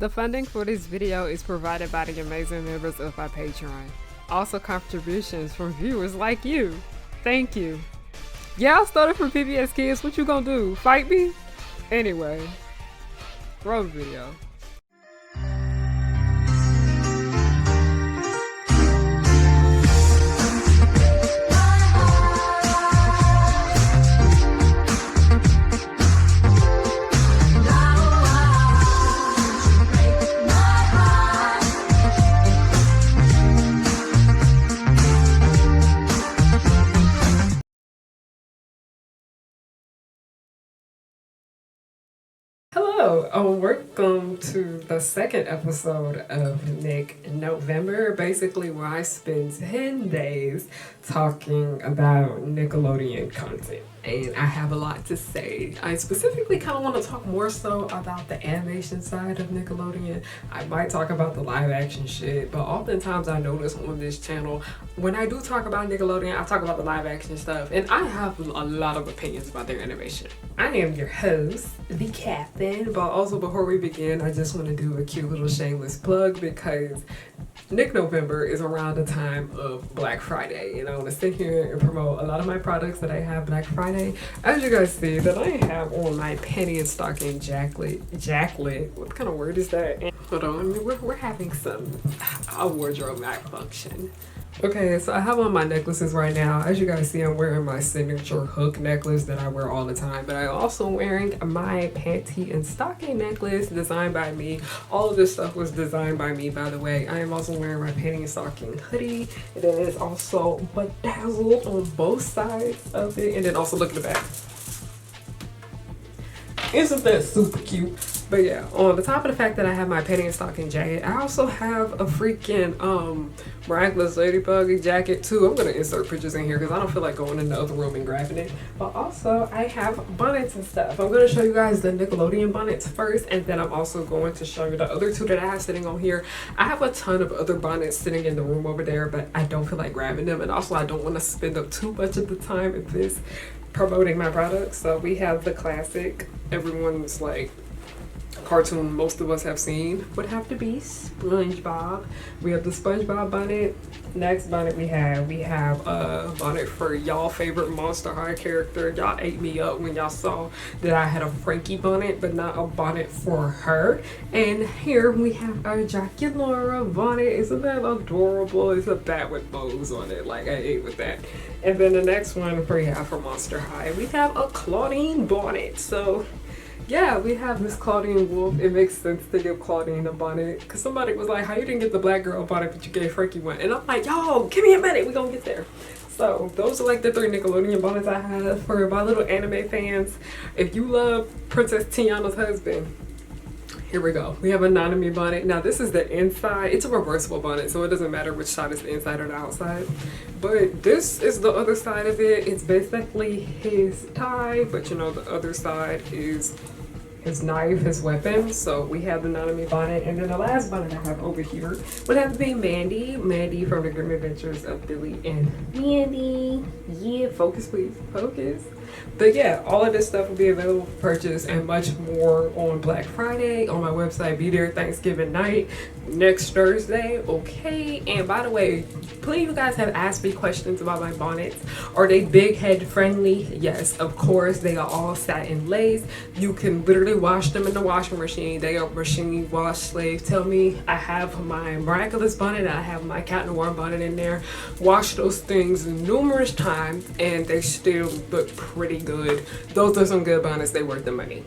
The funding for this video is provided by the amazing members of my Patreon. Also contributions from viewers like you. Thank you. Yeah, I started from PBS Kids. What you gonna do? Fight me? Anyway, roll the video. Hello, welcome to the second episode of Nick November, basically where I spend 10 days talking about Nickelodeon content. And I have a lot to say. I specifically kind of want to talk more so about the animation side of Nickelodeon. I might talk about the live action shit, but oftentimes I notice on this channel, when I do talk about Nickelodeon, I talk about the live action stuff, and I have a lot of opinions about their animation. I am your host, the Captain, but also before we begin, I just want to do a cute little shameless plug because Nick November is around the time of Black Friday, and I want to sit here and promote a lot of my products that I have Black Friday. As you guys see, that I have on my penny and stocking jacklet. What kind of word is that? And hold on, we're having a wardrobe malfunction. Okay, so I have on my necklaces right now. As you guys see, I'm wearing my signature hook necklace that I wear all the time, but I'm also wearing my panty and stocking necklace designed by me. All of this stuff was designed by me, by the way. I am also wearing my panty and stocking hoodie. It is also bedazzled on both sides of it, and then also look at the back. Isn't that super cute? But yeah, on the top of the fact that I have my panty and stocking jacket, I also have a freaking miraculous ladybug jacket too. I'm gonna insert pictures in here because I don't feel like going in the other room and grabbing it. But also I have bonnets and stuff. I'm gonna show you guys the Nickelodeon bonnets first, and then I'm also going to show you the other two that I have sitting on here. I have a ton of other bonnets sitting in the room over there, but I don't feel like grabbing them, and also I don't want to spend up too much of the time in this promoting my products. So we have the classic, everyone's like cartoon most of us have seen, would have to be SpongeBob. We have the SpongeBob bonnet. Next bonnet we have a bonnet for y'all favorite Monster High character. Y'all ate me up when y'all saw that I had a Frankie bonnet, but not a bonnet for her. And here we have our Draculaura bonnet. Isn't that adorable? It's a bat with bows on it. Like, I ate with that. And then the next one for Monster High, we have a Claudine bonnet. So yeah, we have Miss Claudine Wolf. It makes sense to give Claudine a bonnet because somebody was like, how you didn't get the black girl bonnet but you gave Frankie one? And I'm like, yo, give me a minute, we're gonna get there. So those are like the 3 Nickelodeon bonnets I have for my little anime fans. If you love Princess Tiana's husband, here we go. We have a Nanami bonnet. Now this is the inside. It's a reversible bonnet, so it doesn't matter which side is the inside or the outside. But this is the other side of it. It's basically his tie, but you know, the other side is his knife, his weapon. So we have the Nanami bonnet, and then the last bonnet I have over here would have to be Mandy from the Grim Adventures of Billy and Mandy. Yeah, focus please, focus. But yeah, all of this stuff will be available for purchase and much more on Black Friday on my website. Be there Thanksgiving night next Thursday, okay? And by the way, plenty of you guys have asked me questions about my bonnets. Are they big head friendly? Yes, of course. They are all satin lace. You can literally wash them in the washing machine. They are machine wash slave. Tell me, I have my miraculous bonnet, I have my cat noir bonnet in there. Wash those things numerous times and they still look pretty good. Those are some good bonnets. They worth the money.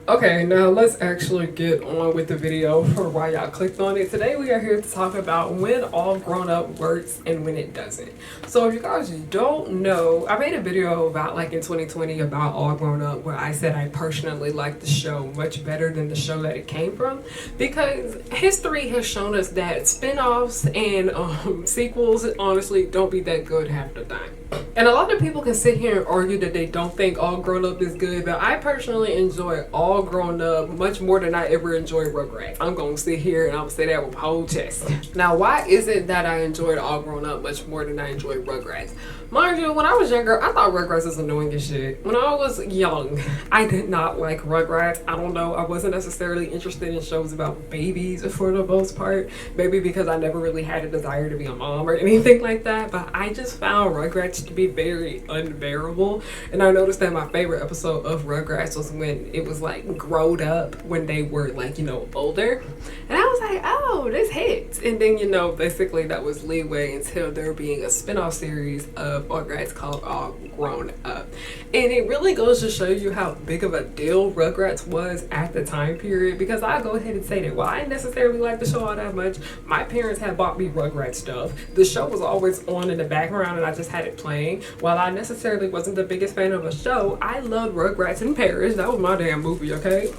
Okay, now let's actually get on with the video for why y'all clicked on it. Today we are here to talk about when all grown up works and when it doesn't. So if you guys don't know, I made a video about like in 2020 about All Grown Up where I said I personally like the show much better than the show that it came from, because history has shown us that spin-offs and sequels honestly don't be that good half the time. And a lot of people can sit here and argue that they don't think All Grown Up is good, but I personally enjoy All Grown Up much more than I ever enjoyed Rugrats. I'm gonna sit here and I'm gonna say that with my whole chest. Now, why is it that I enjoyed All Grown Up much more than I enjoyed Rugrats? Mind you, when I was younger, I thought Rugrats was annoying as shit. When I was young, I did not like Rugrats. I don't know. I wasn't necessarily interested in shows about babies for the most part. Maybe because I never really had a desire to be a mom or anything like that. But I just found Rugrats to be very unbearable. And I noticed that my favorite episode of Rugrats was when it was like growed up, when they were like, older. And I was like, oh, this hits. And then, basically that was leeway until there being a spin-off series of Rugrats called All Grown Up. And it really goes to show you how big of a deal Rugrats was at the time period, because I'll go ahead and say that while I didn't necessarily like the show all that much, my parents had bought me Rugrats stuff. The show was always on in the background and I just had it playing. While I necessarily wasn't the biggest fan of a show, I loved Rugrats in Paris. That was my damn movie, okay?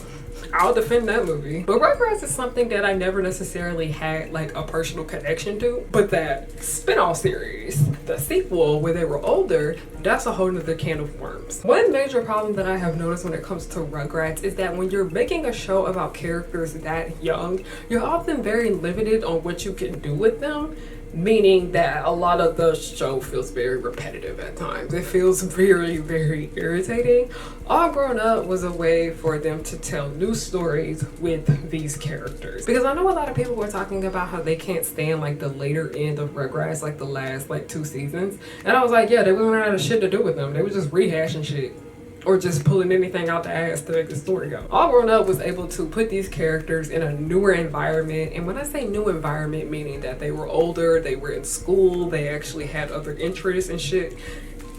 I'll defend that movie. But Rugrats is something that I never necessarily had like a personal connection to. But that spin-off series, the sequel where they were older, that's a whole nother can of worms. One major problem that I have noticed when it comes to Rugrats is that when you're making a show about characters that young, you're often very limited on what you can do with them. Meaning that a lot of the show feels very repetitive at times. It feels very, very irritating. All Grown Up was a way for them to tell new stories with these characters. Because I know a lot of people were talking about how they can't stand like the later end of Rugrats, like the last like 2 seasons. And I was like, yeah, they wouldn't have shit to do with them. They were just rehashing shit. Or just pulling anything out the ass to make the story go. All Grown Up was able to put these characters in a newer environment. And when I say new environment, meaning that they were older, they were in school, they actually had other interests and shit.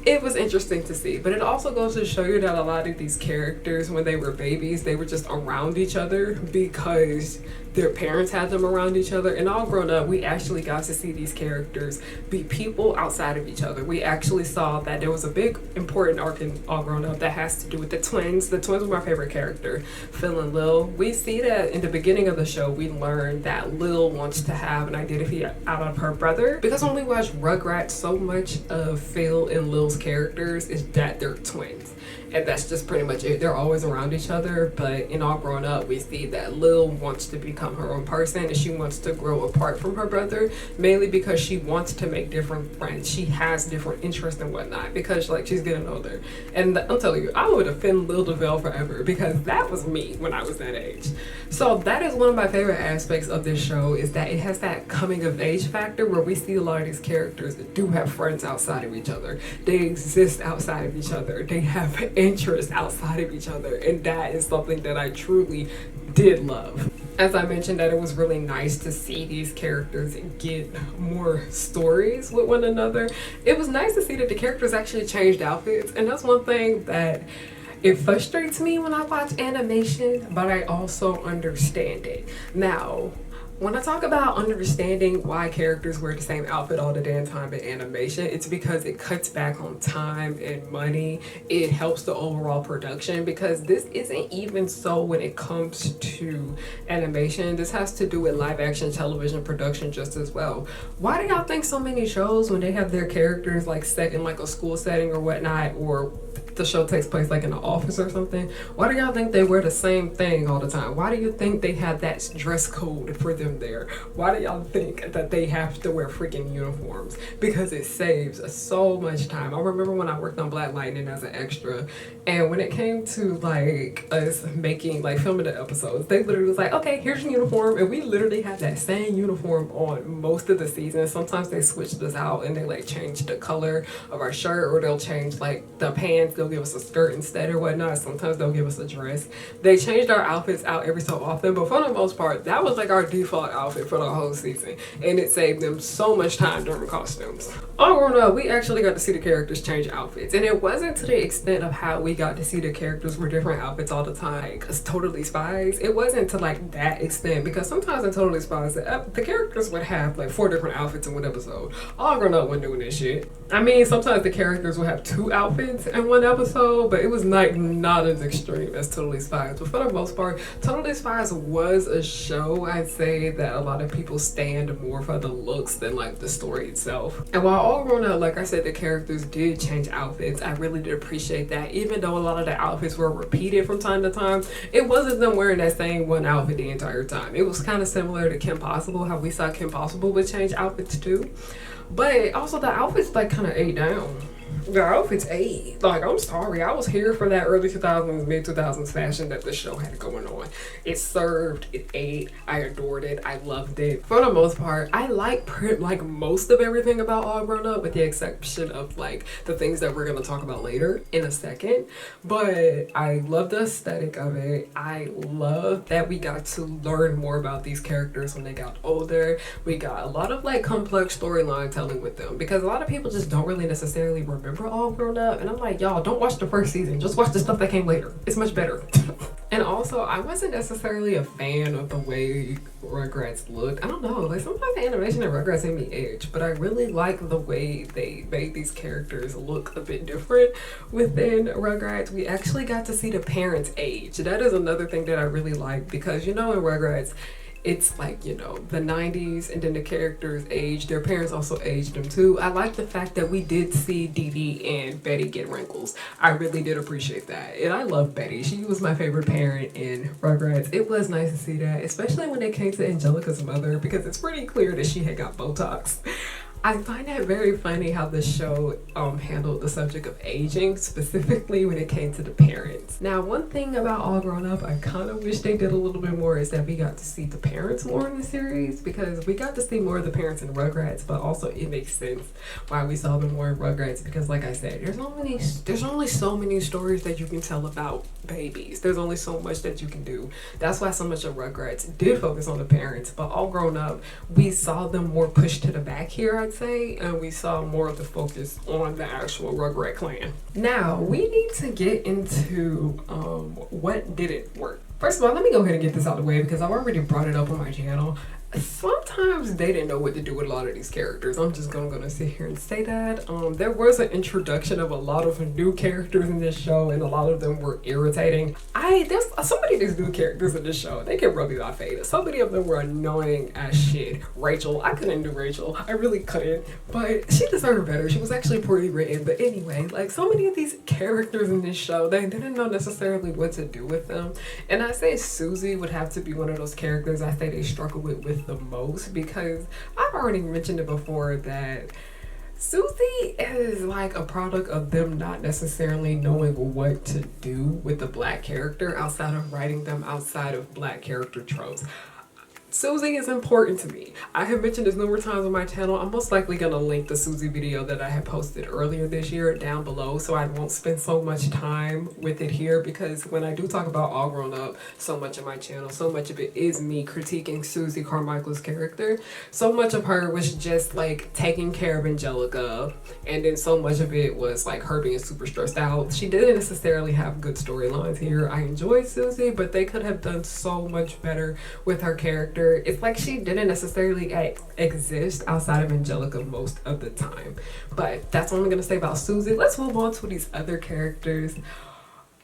It was interesting to see. But it also goes to show you that a lot of these characters, when they were babies, they were just around each other because their parents had them around each other. And All Grown Up, we actually got to see these characters be people outside of each other. We actually saw that there was a big important arc in All Grown Up that has to do with the twins. The twins were my favorite character, Phil and Lil. We see that in the beginning of the show, we learn that Lil wants to have an identity out of her brother. Because when we watch Rugrats, so much of Phil and Lil's characters is that they're twins. And that's just pretty much it. They're always around each other, but in All Grown Up, we see that Lil wants to become her own person and she wants to grow apart from her brother, mainly because she wants to make different friends. She has different interests and whatnot because like she's getting older. And I'm telling you, I would offend Lil DeVale forever because that was me when I was that age. So that is one of my favorite aspects of this show, is that it has that coming of age factor where we see a lot of these characters that do have friends outside of each other. They exist outside of each other. They have interests outside of each other, and that is something that I truly did love. As I mentioned, that it was really nice to see these characters get more stories with one another. It was nice to see that the characters actually changed outfits, and that's one thing that it frustrates me when I watch animation, but I also understand it. Now, when I talk about understanding why characters wear the same outfit all the damn time in animation, it's because it cuts back on time and money. It helps the overall production, because this isn't even so when it comes to animation. This has to do with live action television production just as well. Why do y'all think so many shows, when they have their characters like set in like a school setting or whatnot, or the show takes place like in an office or something, why do y'all think they wear the same thing all the time? Why do you think they have that dress code for them there? Why do y'all think that they have to wear freaking uniforms? Because it saves so much time. I remember when I worked on Black Lightning as an extra, and when it came to like us making like filming the episodes, they literally was like, okay, here's your uniform, and we literally had that same uniform on most of the seasons. Sometimes they switched us out and they like changed the color of our shirt, or they'll change like the pants, they'll give us a skirt instead or whatnot. Sometimes they'll give us a dress. They changed our outfits out every so often, but for the most part, that was like our default outfit for the whole season, and it saved them so much time during costumes. All Grown Up, we actually got to see the characters change outfits, and it wasn't to the extent of how we got to see the characters wear different outfits all the time, because Totally Spies, it wasn't to like that extent, because sometimes in Totally Spies, the characters would have like 4 different outfits in one episode. All Grown Up wasn't doing this shit. I mean, sometimes the characters would have 2 outfits in one episode, but it was like not as extreme as Totally Spies. But for the most part, Totally Spies was a show, I'd say, that a lot of people stand more for the looks than like the story itself. And while All Grown Up, like I said, the characters did change outfits, I really did appreciate that. Even though a lot of the outfits were repeated from time to time, it wasn't them wearing that same one outfit the entire time. It was kind of similar to Kim Possible, how we saw Kim Possible would change outfits too. But also the outfits like kind of ate down. The outfits ate. Like, I'm sorry, I was here for that early 2000s, mid 2000s fashion that the show had going on. It served, it ate, I adored it, I loved it. For the most part, I like most of everything about All Grown Up, with the exception of like the things that we're gonna talk about later in a second. But I love the aesthetic of it. I love that we got to learn more about these characters when they got older. We got a lot of like complex storyline telling with them, because a lot of people just don't really necessarily remember All Grown Up, and I'm like, y'all, don't watch the first season, just watch the stuff that came later. It's much better. And also, I wasn't necessarily a fan of the way Rugrats looked. I don't know, like sometimes the animation in Rugrats made me itch, but I really like the way they made these characters look a bit different within Rugrats. We actually got to see the parents age. That is another thing that I really like, because you know in Rugrats, it's like, you know, the 90s, and then the characters age, their parents also aged them too. I like the fact that we did see Dee Dee and Betty get wrinkles. I really did appreciate that. And I love Betty. She was my favorite parent in Rugrats. It was nice to see that, especially when it came to Angelica's mother, because it's pretty clear that she had got Botox. I find that very funny how the show handled the subject of aging, specifically when it came to the parents. Now, one thing about All Grown Up I kind of wish they did a little bit more is that we got to see the parents more in the series, because we got to see more of the parents in Rugrats, but also it makes sense why we saw them more in Rugrats, because like I said, there's only so many stories that you can tell about babies. There's only so much that you can do. That's why so much of Rugrats did focus on the parents, but All Grown Up, we saw them more pushed to the back here, I'd say, and we saw more of the focus on the actual Rugrat clan. Now, we need to get into what didn't work. First of all, let me go ahead and get this out of the way, because I've already brought it up on my channel. Sometimes they didn't know what to do with a lot of these characters. I'm just gonna sit here and say that. There was an introduction of a lot of new characters in this show, and a lot of them were irritating. There's so many of these new characters in this show, they can rub me off face. So many of them were annoying as shit. Rachel, I couldn't do Rachel. I really couldn't. But she deserved better. She was actually poorly written. But anyway, like so many of these characters in this show, they didn't know necessarily what to do with them. And I say Susie would have to be one of those characters I say they struggle with the most, because I've already mentioned it before that Susie is like a product of them not necessarily knowing what to do with the black character outside of writing them outside of black character tropes. Susie is important to me. I have mentioned this numerous times on my channel. I'm most likely going to link the Susie video that I had posted earlier this year down below, so I won't spend so much time with it here, because when I do talk about All Grown Up, so much of my channel, so much of it is me critiquing Susie Carmichael's character. So much of her was just like taking care of Angelica, and then so much of it was like her being super stressed out. She didn't necessarily have good storylines here. I enjoyed Susie, but they could have done so much better with her character. It's like she didn't necessarily exist outside of Angelica most of the time. But that's what I'm gonna say about Susie. Let's move on to these other characters.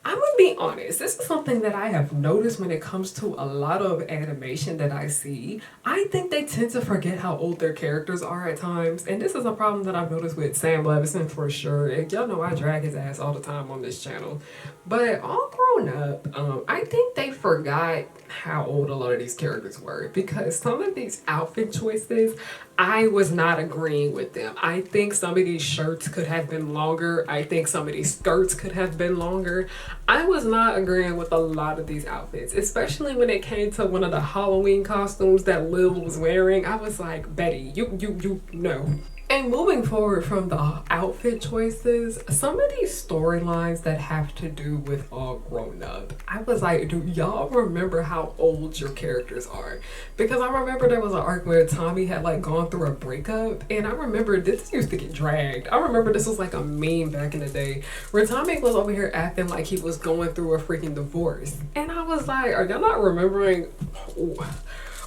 I'm gonna be honest, this is something that I have noticed when it comes to a lot of animation that I see. I think they tend to forget how old their characters are at times, and this is a problem that I've noticed with Sam Levinson for sure. And y'all know I drag his ass all the time on this channel. But All Grown Up, I think they forgot how old a lot of these characters were, because some of these outfit choices, I was not agreeing with them. I think some of these shirts could have been longer. I think some of these skirts could have been longer. I was not agreeing with a lot of these outfits, especially when it came to one of the Halloween costumes that Lil was wearing. I was like, Betty, you no. And moving forward from the outfit choices, some of these storylines that have to do with All Grown Up, I was like, do y'all remember how old your characters are? Because I remember there was an arc where Tommy had like gone through a breakup, and I remember this used to get dragged. I remember this was like a meme back in the day where Tommy was over here acting like he was going through a freaking divorce. And I was like, are y'all not remembering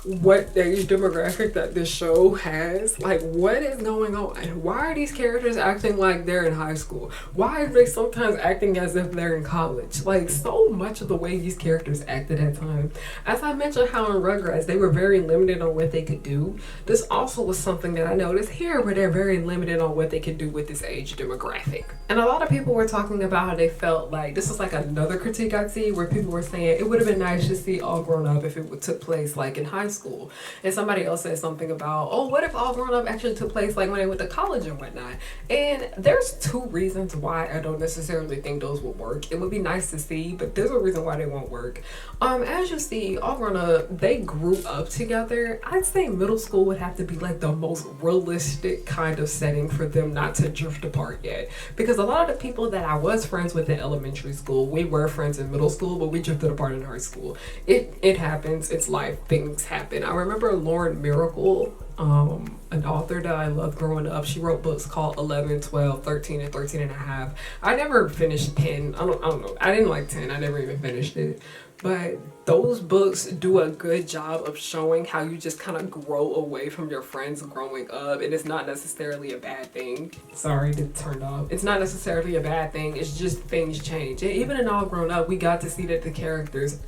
what age demographic that this show has? Like, what is going on? Why are these characters acting like they're in high school? Why are they sometimes acting as if they're in college? Like, so much of the way these characters acted at times. As I mentioned how in Rugrats they were very limited on what they could do, this also was something that I noticed here, where they're very limited on what they could do with this age demographic. And a lot of people were talking about how they felt like, this is like another critique I see, where people were saying it would have been nice to see All Grown Up if it took place like in high school, school. And somebody else said something about, oh, what if All Grown Up actually took place like when they went to college and whatnot? And there's two reasons why I don't necessarily think those would work. It would be nice to see, but there's a reason why they won't work. As you see, All Grown Up, they grew up together. I'd say middle school would have to be like the most realistic kind of setting for them not to drift apart yet. Because a lot of the people that I was friends with in elementary school, we were friends in middle school, but we drifted apart in high school. It happens. It's life. Things happen. I remember Lauren Miracle, an author that I loved growing up. She wrote books called 11, 12, 13, and 13 and a half. I never finished 10. I don't know. I didn't like 10. I never even finished it. But those books do a good job of showing how you just kind of grow away from your friends growing up. And it's not necessarily a bad thing. Sorry, it turned off. It's not necessarily a bad thing. It's just things change. And even in All Grown Up, we got to see that the characters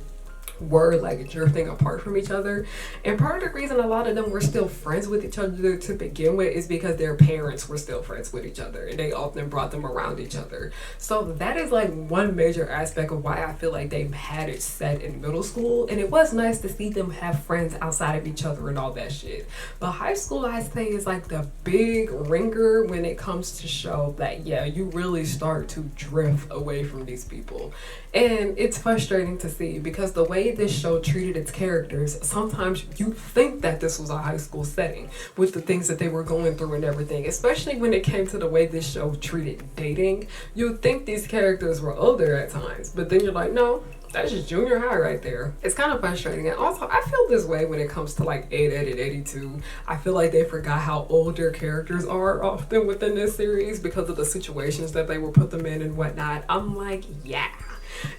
were like drifting apart from each other. And part of the reason a lot of them were still friends with each other to begin with is because their parents were still friends with each other and they often brought them around each other. So that is like one major aspect of why I feel like they had it set in middle school. And it was nice to see them have friends outside of each other and all that shit. But high school, I say, is like the big ringer when it comes to show that, yeah, you really start to drift away from these people. And it's frustrating to see because the way this show treated its characters, sometimes you think that this was a high school setting with the things that they were going through and everything, especially when it came to the way this show treated dating. You'd think these characters were older at times, but then you're like, no, that's just junior high right there. It's kind of frustrating. And also, I feel this way when it comes to like 8 and 82. I feel like they forgot how old their characters are often within this series because of the situations that they will put them in and whatnot. I'm like, yeah.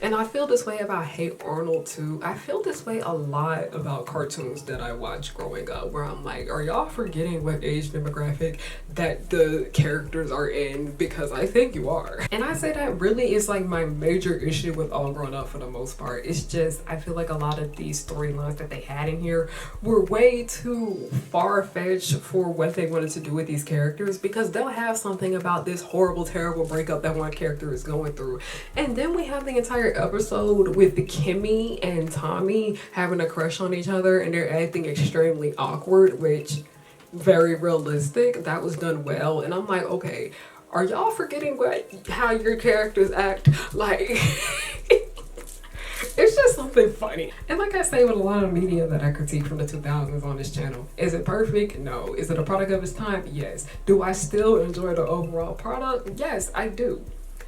And I feel this way about Hey Arnold too. I feel this way a lot about cartoons that I watched growing up where I'm like, are y'all forgetting what age demographic that the characters are in? Because I think you are. And I say that really is like my major issue with All Grown Up for the most part. It's just, I feel like a lot of these storylines that they had in here were way too far-fetched for what they wanted to do with these characters, because they'll have something about this horrible, terrible breakup that one character is going through. And then we have the entire episode with the Kimmy and Tommy having a crush on each other and they're acting extremely awkward, which very realistic. That was done well. And I'm like, okay, are y'all forgetting how your characters act? Like it's just something funny. And like I say with a lot of media that I critique from the 2000s on this channel, is it perfect? No. Is it a product of its time? Yes. Do I still enjoy the overall product? Yes, I do.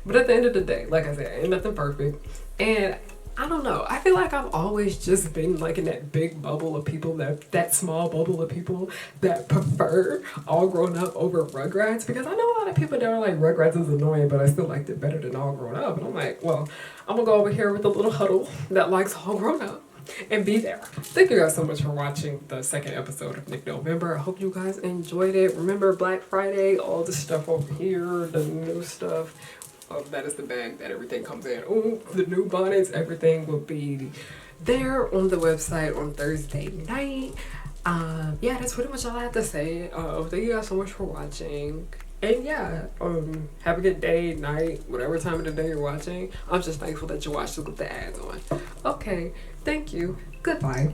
But at the end of the day, like I said, ain't nothing perfect. And I don't know. I feel like I've always just been like in that big bubble of people, that small bubble of people that prefer All Grown Up over Rugrats. Because I know a lot of people that are like, Rugrats is annoying, but I still liked it better than All Grown Up. And I'm like, well, I'm gonna go over here with the little huddle that likes All Grown Up and be there. Thank you guys so much for watching the second episode of Nick November. I hope you guys enjoyed it. Remember Black Friday, all the stuff over here, the new stuff. That is the bag that everything comes in. Oh, the new bonnets, everything will be there on the website on Thursday night. Yeah, that's pretty much all I have to say. Thank you guys so much for watching. And yeah, have a good day, night, whatever time of the day you're watching. I'm just thankful that you watched it with the ads on. Okay, thank you. Goodbye.